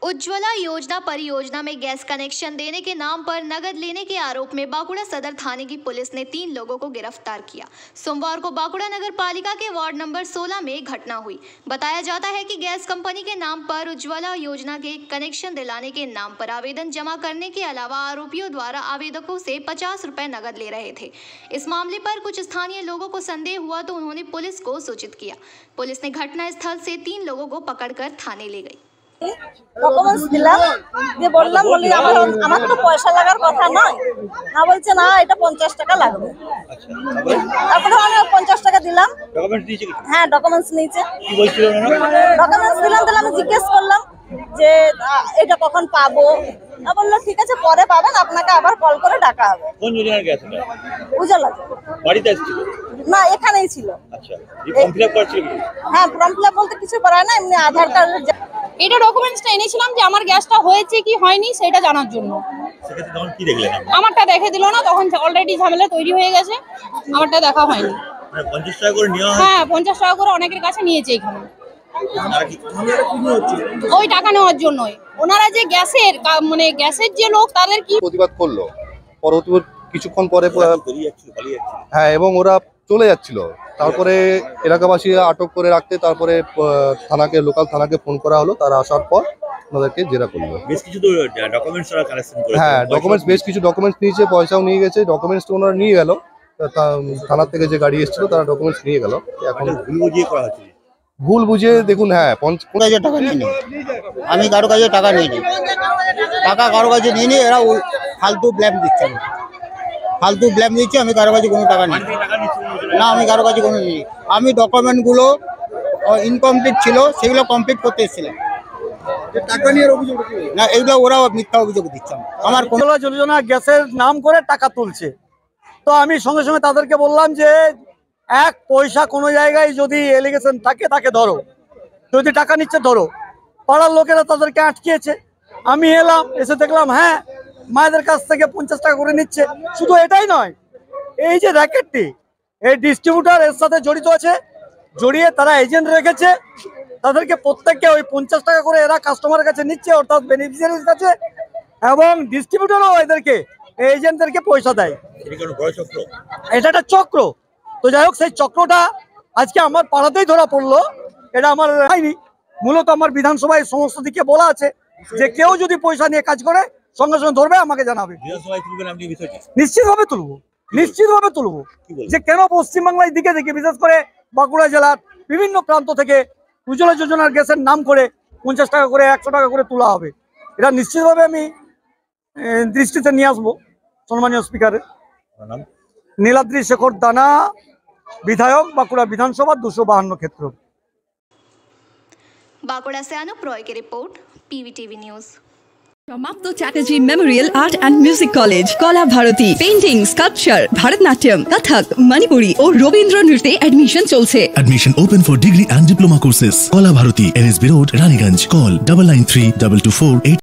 उज्ज्वला योजना परियोजना में गैस कनेक्शन देने के नाम पर नकद लेने के आरोप में बांकुड़ा सदर थाने की पुलिस ने 3 लोगों को गिरफ्तार किया। सोमवार को बांकुड़ा नगर पालिका के वार्ड नंबर 16 में घटना हुई। बताया जाता है कि गैस कंपनी के नाम पर उज्ज्वला योजना के कनेक्शन दिलाने के नाम पर आवेदन जमा करने के अलावा आरोपियों द्वारा आवेदकों से 50 रुपए नकद ले रहे थे। इस मामले पर कुछ स्थानीय लोगों को संदेह हुआ तो उन्होंने पुलिस को सूचित किया। पुलिस ने घटना स्थल से 3 लोगों को पकड़कर थाने ले गई। ডকুমেন্টস দিলাম দিয়ে বললাম বলি আমার তো পয়সা লাগার কথা নয় না বলছে না এটা 50 টাকা লাগবে। তারপরে আমি 50 টাকা দিলাম। ডকুমেন্টস দিয়েছে কি? হ্যাঁ ডকুমেন্টস নিয়েছে। কি বলছিল না? ডকুমেন্টস দিলাম তাহলে আমি জিজ্ঞেস করলাম যে এটা কখন পাবো। না বললো ঠিক আছে পরে পাবেন আপনাকে আবার কল করে ডাকা হবে। কোন যোজনার গ্যাস এটা? উজ্জ্বলা। বাড়িতে আসছিল? না এখানেই ছিল। আচ্ছা এই ফর্ম ফিলআপ করছিল কি? হ্যাঁ ফর্ম ফিলআপ বলতে কিছু করায় না এমনি আধার কার্ড এটা ডকুমেন্টসটা এনেছিলাম যে আমার গ্যাসটা হয়েছে কি হয়নি সেটা জানার জন্য। সেক্ষেত্রে তখন কি দেখলেন? আমারটা দেখে দিল না, তখন অলরেডি ঝামেলা তৈরি হয়ে গেছে, আমারটা দেখা হয়নি। মানে 50 টাকা করে নেওয়া হয়? হ্যাঁ 50 টাকা করে অনেকের কাছে নিয়েছে এখানে। আর কি হচ্ছে? ওই টাকা নেওয়ার জন্যই ওনারা যে গ্যাসের মানে গ্যাসের যে লোক তাদের কি প্রতিবাদ করলো, পরবর্তী কিছুক্ষণ পরে পালিয়ে যাচ্ছিল। হ্যাঁ এবং ওরা চলে যাচ্ছিল। তারপরে এলাকাবাসী আটক করে রাখতে তারপরে থানাকে লোকাল থানাকে ফোন করা হলো। তারা আসার পর ওনাদেরকে জেরা করলো। বেশ কিছু তো ডকুমেন্টস ওরা কালেকশন করেছে। হ্যাঁ ডকুমেন্টস বেশ কিছু ডকুমেন্টস নিয়েছে, পয়সাও নিয়ে গেছে। ডকুমেন্টস তো ওনারা নিয়ে গেল, থানা থেকে যে গাড়ি এসেছিল তারা ডকুমেন্টস নিয়ে গেল। এখন ভুল বুঝিয়ে করা হচ্ছে। ভুল বুঝে দেখুন। হ্যাঁ 50,000 টাকা নিয়ে আমি কারো কাছে টাকা নিইনি, টাকা কারো কাছে নিইনি। এরা ফালতু ব্ল্যাম দিচ্ছে, ফালতু ব্ল্যাম দিচ্ছে। আমি কারো কাছে কোনো টাকা নিই না, আমি কারো কাছে কোনো নিই। আমি ডকুমেন্টগুলো ইনকমপ্লিট ছিল সেগুলো কমপ্লিট করতে এসেছিলাম। টাকা নিয়ে অভিযোগ না এগুলো ওরা মিথ্যা অভিযোগ দিচ্ছে। আমার কোনো যোজনা গ্যাসের নাম করে টাকা তুলছে। তো আমি সঙ্গে সঙ্গে তাদেরকে বললাম যে এক পয়সা কোনো জায়গায় যদি এলিগেশন থাকে তাকে ধরো, যদি টাকা নিচ্ছে ধরো। পাড়ার লোকেরা তাদেরকে আটকিয়েছে। আমি এলাম, এসে দেখলাম হ্যাঁ মায়েদের কাছ থেকে 50 টাকা করে নিচ্ছে। শুধু এটাই নয়, এই যে র্যাকেটটি এই ডিস্ট্রিবিউটার এর সাথে জড়িত আছে, জড়িয়ে তারা এজেন্ট রেখেছে। তাদেরকে প্রত্যেককে ওই 50 টাকা করে এরা কাস্টমারের কাছে নিচ্ছে, অর্থাৎ বেনিফিশিয়ারির কাছে, এবং ডিস্ট্রিবিউটারও এদেরকে এজেন্টদেরকে পয়সা দেয়। এটা একটা চক্র। তো যাই হোক সেই চক্রটা আজকে আমার পাড়াতেই ধরা পড়লো। এটা আমার হয়নি, মূলত আমার বিধানসভায় সমস্ত দিকে বলা আছে যে কেউ যদি পয়সা নিয়ে কাজ করে সঙ্গে সঙ্গে ধরবে, আমাকে জানাবে। নিশ্চিতভাবে তুলবো, নিশ্চিতভাবে তুলবো। যে কেন পশ্চিমবাংলার দিকে থেকে বিশেষ করে বাঁকুড়া জেলার বিভিন্ন প্রান্ত থেকে উজ্জ্বলা যোজনার গ্যাসের নাম করে 50 টাকা করে 100 টাকা করে তোলা হবে, এটা নিশ্চিতভাবে আমি দৃষ্টিতে নিয়ে আসবো সম্মানীয় স্পিকারের। নীলাদ্রি শেখর দানা, विधायक बांकुड़ा विधानसभा 252 क्षेत्र। बांकुड़ा से अनुप रॉय की रिपोर्ट, पीवीटीवी न्यूज। समाप्त Chatterjee memorial art and music college Kala Bharati painting sculpture Bharatanatyam Kathak Manipuri और रवींद्र नृत्ये एडमिशन चलছে। Admission open for degree and diploma courses. Kala Bharati, NSB Road, Raniganj. Call 993224